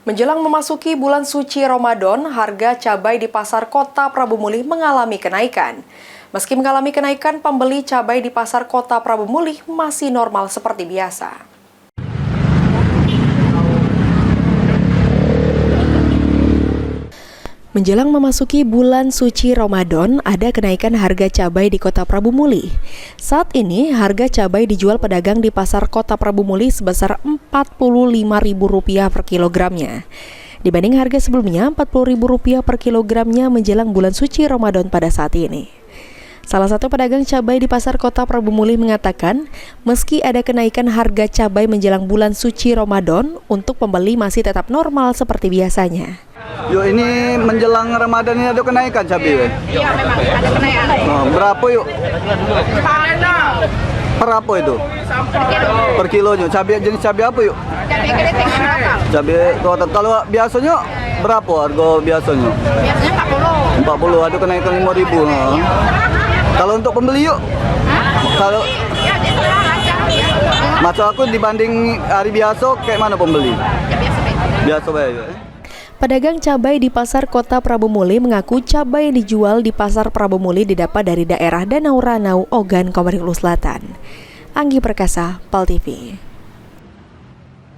Menjelang memasuki bulan suci Ramadan, harga cabai di pasar kota Prabu Mulih mengalami kenaikan. Meski mengalami kenaikan, pembeli cabai di pasar kota Prabu Mulih masih normal seperti biasa. Menjelang memasuki bulan suci Ramadan, ada kenaikan harga cabai di kota Prabu Mulih. Saat ini, harga cabai dijual pedagang di pasar kota Prabu Mulih sebesar Rp45.000 per kilogramnya. Dibanding harga sebelumnya, Rp40.000 per kilogramnya menjelang bulan suci Ramadan pada saat ini. Salah satu pedagang cabai di pasar kota Prabu Mulih mengatakan, meski ada kenaikan harga cabai menjelang bulan suci Ramadan, untuk pembeli masih tetap normal seperti biasanya. Yuk, ini menjelang Ramadan ini ada kenaikan cabai? Iya, memang ada kenaikan. Berapa yuk? Per apa itu? Per kilonya. Cabai jenis cabai apa yuk? Cabai keriting lokal. Cabai total. Kalau biasanya berapa harga biasanya? Biasanya 40. Ada kenaikan 5.000. Kalau untuk pembeli yuk? Kalau ya dia lancar ya. masa aku dibanding hari biasa kayak mana pembeli? Ya biasa-biasa. Biasa ya. Pedagang cabai di pasar kota Prabu Mulih mengaku cabai yang dijual di pasar Prabu Mulih didapat dari daerah Danau Ranau, Ogan, Komarelu Selatan. Anggi Perkasa, PAL TV.